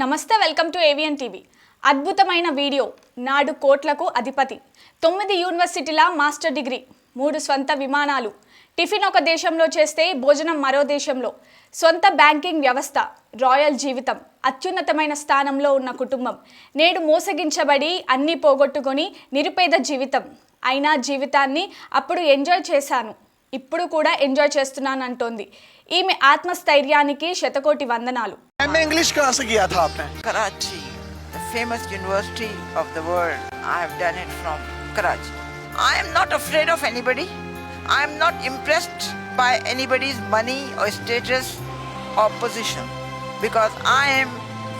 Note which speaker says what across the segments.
Speaker 1: నమస్తే welcome to AVN TV. అద్భుతమైన video. నాడు కోట్లకు అధిపతి, 9 యూనివర్సిటీల మాస్టర్ డిగ్రీ, 3 స్వంత విమానాలు, టిఫిన్ ఒక దేశంలో చేస్తే భోజనం మరో దేశంలో, సొంత బ్యాంకింగ్ వ్యవస్థ, రాయల్ జీవితం, అత్యున్నతమైన స్థానంలో ఉన్న కుటుంబం, నేడు మోసగించబడి అన్నీ పోగొట్టుకొని నిరుపేద జీవితం. అయినా జీవితాన్ని అప్పుడు ఎంజాయ్ చేశాను, ఇప్పుడు కూడా ఎంజాయ్ చేస్తున్నాను అంటోంది. ఈమె ఆత్మస్థైర్యానికి శతకోటి వందనాలు.
Speaker 2: एमए इंग्लिश कहाँ से किया था आपने?
Speaker 3: Karachi, the famous university of the world. I have done it from Karachi. I am not afraid of anybody. I am not impressed by anybody's money or status or position because I am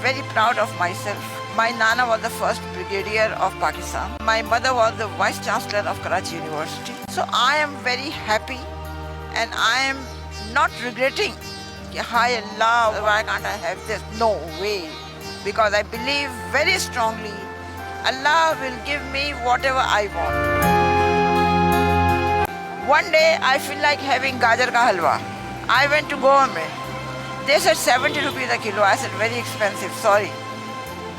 Speaker 3: very proud of myself. My Nana was the first brigadier of Pakistan. My mother was the vice chancellor of Karachi University. So I am very happy and I am not regretting. Hi Allah, why can't I have this? No way. Because I believe very strongly Allah will give me whatever I want. One day I feel like having gajar ka halwa. I went to Goa. They said 70 rupees a kilo. I said very expensive, sorry.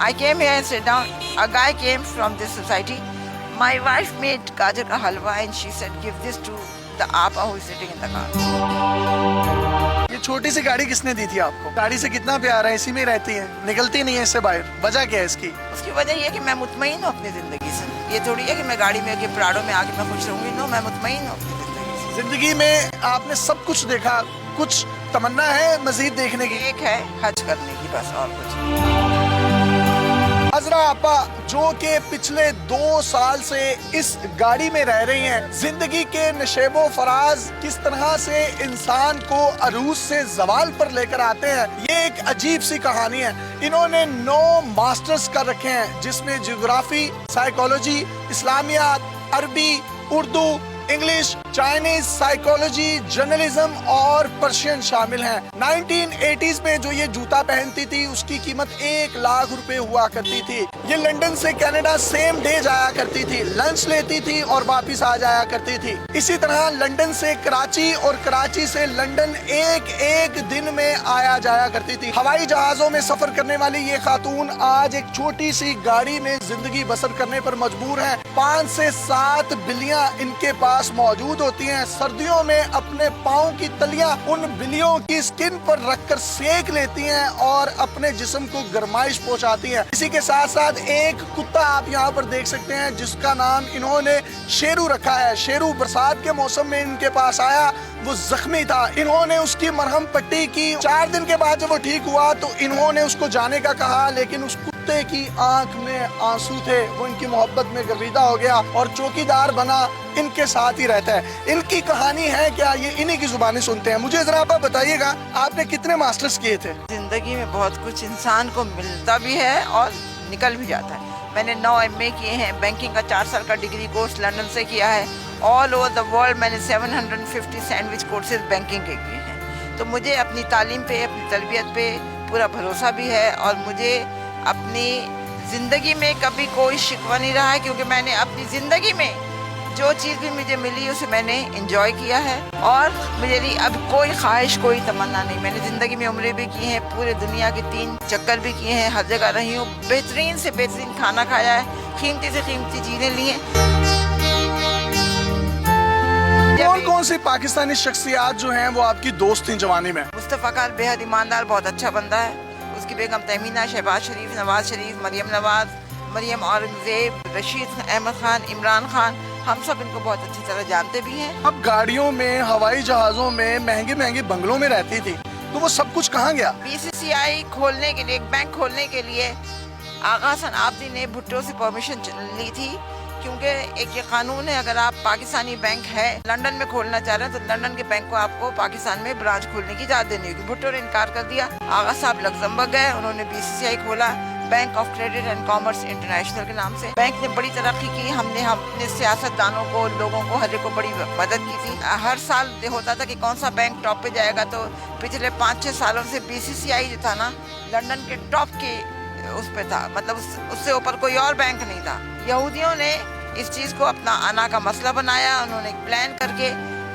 Speaker 3: I came here and sat down. A guy came from this society. My wife made gajar ka halwa and she said give this to the apa who is sitting in the car.
Speaker 2: ये छोटी सी गाड़ी किसने दी थी आपको? गाड़ी से कितना प्यार है, इसी में रहती है, निकलती नहीं है इससे बाहर। वजह क्या है इसकी?
Speaker 3: उसकी वजह ये है कि मैं मुतमईन हूँ अपनी जिंदगी से। ये थोड़ी है कि मैं गाड़ी में के प्राड़ों में आके मैं खुश रहूंगी। नो, मैं मुतमईन हूँ अपनी जिंदगी से।
Speaker 2: जिंदगी में आपने सब कुछ देखा, कुछ तमन्ना है मजीद देखने की?
Speaker 3: एक है हज करने की, बस, और कुछ।
Speaker 2: हजरा आपा जो कि पिछले 2 साल से इस गाड़ी में रह रही हैं, जिंदगी के नशेबो फराज किस तरह से इंसान को अरूज से जवाल पर लेकर आते हैं, ये एक अजीब सी कहानी है। इन्होंने 9 मास्टर्स कर रखे हैं जिसमें ज्योग्राफी, साइकोलॉजी, इस्लामियात, अरबी, Urdu, English, Chinese, psychology, journalism और पर्शियन शामिल हैं। 1980s में जो ये जूता पहनती थी उसकी कीमत 1 लाख रुपए हुआ करती थी। ये लंदन से कनाडा सेम डे जाया करती थी, लंच लेती थी और वापिस आ जाया करती थी। इसी तरह लंदन से कराची और कराची से लंदन एक दिन में आया जाया करती थी। हवाई जहाजों में सफर करने वाली ये खातून आज एक छोटी सी गाड़ी में जिंदगी बसर करने पर मजबूर है। 5 से 7 बिल्लियां इनके पास मौजूद होती हैं। सर्दियों में अपने पाँव की तलियां उन बिल्लियों की स्किन पर रखकर सेक लेती हैं और अपने जिस्म को गर्माइश पहुंचाती हैं। इसी के साथ साथ एक कुत्ता आप यहाँ पर देख सकते हैं जिसका नाम इन्होंने शेरू रखा है। शेरू बरसात के मौसम में इनके पास आया, वो जख्मी था, इन्होंने उसकी मरहम पट्टी की। 4 दिन के बाद जब वो ठीक हुआ तो इन्होंने उसको जाने का कहा, लेकिन उस कुत्ते की आंख में आंसू थे। वो इनकी मोहब्बत में गर्विदा हो गया और चौकीदार बना, इनके साथ ही रहता है। इनकी कहानी है क्या, ये इन्हीं की जुबानी सुनते हैं। मुझे जरा आप बताइएगा, आपने कितने मास्टर्स किए थे?
Speaker 3: जिंदगी में बहुत कुछ इंसान को मिलता भी है और निकल भी जाता है। मैंने 9 MA किए हैं, बैंकिंग का 4 साल का डिग्री कोर्स लंदन से किया है। ऑल ओवर द वर्ल्ड मैंने 750 सैंडविच कोर्सेज बैंकिंग के किए हैं। तो मुझे अपनी तालीम पे, अपनी तरबियत पे पूरा भरोसा भी है और मुझे अपनी ज़िंदगी में कभी कोई शिकवा नहीं रहा है, क्योंकि मैंने अपनी ज़िंदगी में जो चीज़ भी मुझे मिली उसे मैंने इंजॉय किया है और मेरी अब कोई ख्वाहिश, कोई तमन्ना नहीं। मैंने ज़िंदगी में उम्रें भी की हैं, पूरे दुनिया के 3 चक्कर भी किए हैं, हर जगह रही हूँ, बेहतरीन से बेहतरीन खाना खाया है, कीमती से कीमती चीज़ें ली हैं।
Speaker 2: कौन सी पाकिस्तानी शख्सियात जो हैं वो आपकी दोस्त थी जवानी में?
Speaker 3: मुस्तफ़ा खान बेहद ईमानदार, बहुत अच्छा बंदा है। उसकी बेगम तहमीना, शहबाज शरीफ, नवाज शरीफ, मरियम नवाज, मरियम औरंगजेब, रशीद अहमद खान, इमरान खान, हम सब इनको बहुत अच्छी तरह जानते भी हैं।
Speaker 2: अब गाड़ियों में, हवाई जहाज़ों में, महंगे बंगलों में रहती थी, तो वो सब कुछ कहाँ गया?
Speaker 3: BCCI खोलने के लिए, एक बैंक खोलने के लिए आगा हसन आबदी ने भुट्टो से परमिशन ली थी, क्योंकि एक ये कानून है, अगर आप पाकिस्तानी बैंक है लंदन में खोलना चाह रहे हैं तो लंदन के बैंक को आपको पाकिस्तान में ब्रांच खोलने की इजाज़त देनी होगी। भुट्टो ने इनकार कर दिया। आगा साहब लग्जमबर्ग गए, उन्होंने BCCI खोला, bank of credit and commerce international के नाम से। बैंक ने बड़ी तरक्की की, हमने अपने सियासतदानों को, लोगों को, हर एक को बड़ी मदद की थी। हर साल होता था कि कौन सा बैंक टॉप पे जाएगा, तो पिछले 5-6 सालों से BCCI जो था ना, लंदन के टॉप के उस पे था, मतलब उससे ऊपर कोई और बैंक नहीं था। यहूदियों ने इस चीज़ को अपना आना का मसला बनाया। उन्होंने एक प्लान करके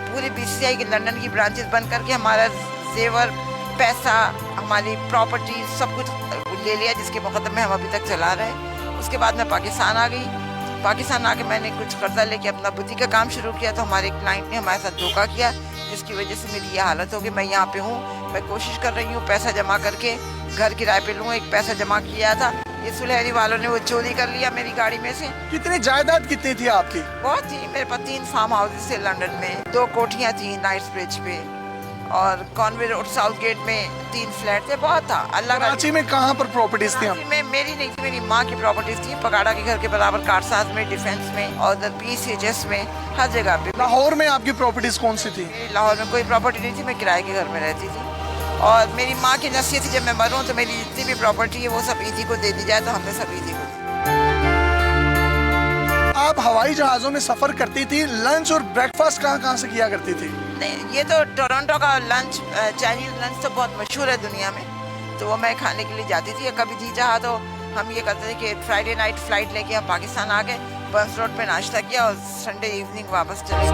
Speaker 3: पूरे BCCI के लंदन की ब्रांचेस बंद करके हमारा जेवर, पैसा, हमारी प्रॉपर्टी सब कुछ ले लिया, जिसके मुकदमे हम अभी तक चला रहे हैं। उसके बाद मैं पाकिस्तान आ गई। पाकिस्तान आके मैंने कुछ कर्जा लेके अपना बुटीक का काम शुरू किया, तो हमारे क्लाइंट ने हमारे साथ धोखा किया, जिसकी वजह से मेरी ये हालत हो गई। मैं यहाँ पे हूँ, मैं कोशिश कर रही हूँ पैसा जमा करके घर किराए पे लूँ। एक पैसा जमा किया था, ये सुलहरी वालों ने वो चोरी कर लिया मेरी गाड़ी में से।
Speaker 2: कितनी जायदाद कितनी थी आपकी?
Speaker 3: बहुत थी, मेरे पास 3 फार्म हाउसेस थे लंदन में, 2 कोठियाँ थी नाइट्स ब्रिज पे, और कॉन्वे रोड साउथ गेट में 3 फ्लैट थे। बहुत था। अल्लाह का।
Speaker 2: कराची में कहाँ पर प्रॉपर्टीज थी?
Speaker 3: कराची में मेरी नहीं थी, मेरी माँ की प्रॉपर्टीज थी, पगाड़ा के घर के बराबर, कारसाज में, डिफेंस में, और उधर PCHS में, हर जगह पे।
Speaker 2: लाहौर में आपकी प्रॉपर्टीज कौन सी थी?
Speaker 3: मेरी लाहौर में कोई प्रॉपर्टी नहीं थी, मैं किराए के घर में रहती थी। और मेरी माँ की नसीहत थी, जब मैं मरूँ तो मेरी जितनी भी प्रॉपर्टी है वो सब ईदी को दे दी जाए, तो हमने सब ईदी को दी।
Speaker 2: आप हवाई जहाजों में सफर करती थी, लंच और ब्रेकफास्ट कहाँ से किया करती थी?
Speaker 3: नहीं, ये तो टोरंटो का लंच, चाइनीज लंच तो बहुत मशहूर है दुनिया में, तो वो मैं खाने के लिए जाती थी। कभी जी चाहा तो हम ये करते थे कि फ्राइडे नाइट फ्लाइट लेके हम पाकिस्तान आ गए, बर्न्स रोड पे नाश्ता किया और संडे इवनिंग वापस चले।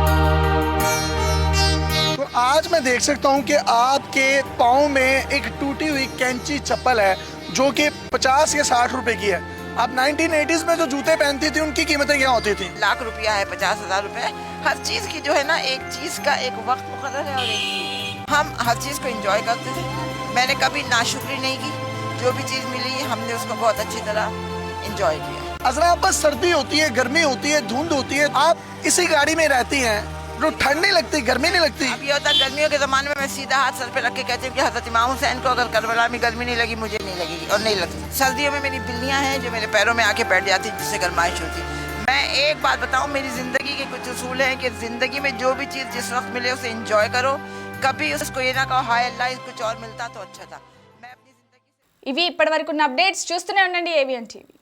Speaker 2: तो आज मैं देख सकता हूँ कि आपके पाँव में एक टूटी हुई कैंची चप्पल है, जो कि 50 या 60 रुपए की है। आप 1980s में जो जूते पहनती थी, उनकी कीमतें क्या होती थी?
Speaker 3: लाख रुपया है, 50,000 रुपए। हर चीज की जो है ना, एक चीज का एक वक्त मुकर्रर है, और एक हम हर चीज को एंजॉय करते थे। मैंने कभी नाशुक्री नहीं की, जो भी चीज मिली हमने उसको बहुत अच्छी तरह एंजॉय किया।
Speaker 2: अजरा, बस सर्दी होती है, गर्मी होती है, धुंध होती है, आप इसी गाड़ी में रहती हैं, तो ठंड नहीं लगती, गर्मी नहीं लगती?
Speaker 3: अब ये होता है, गर्मियों के ज़माने में मैं सीधा हाथ सर पे रख के कहती हूँ कि हज़रत इमाम हुसैन को अगर करबला में गर्मी नहीं लगी, मुझे नहीं लगेगी, और नहीं लगती। सर्दियों में मेरी बिल्लियाँ हैं जो मेरे पैरों में आके बैठ जाती, जिससे गर्माइश होती। मैं एक बात बताऊँ, मेरी ज़िंदगी के कुछ उसूल हैं कि ज़िंदगी में जो भी चीज़ जिस वक्त मिले उसे इंजॉय करो। कभी उसको ये ना कहो हाय अल्लाह कुछ और मिलता तो अच्छा था। मैं अपनी ज़िंदगी
Speaker 1: ఇవి ఇప్పటివరకున్న అప్డేట్స్ చూస్తూనే ఉండండి AVN టీవీ।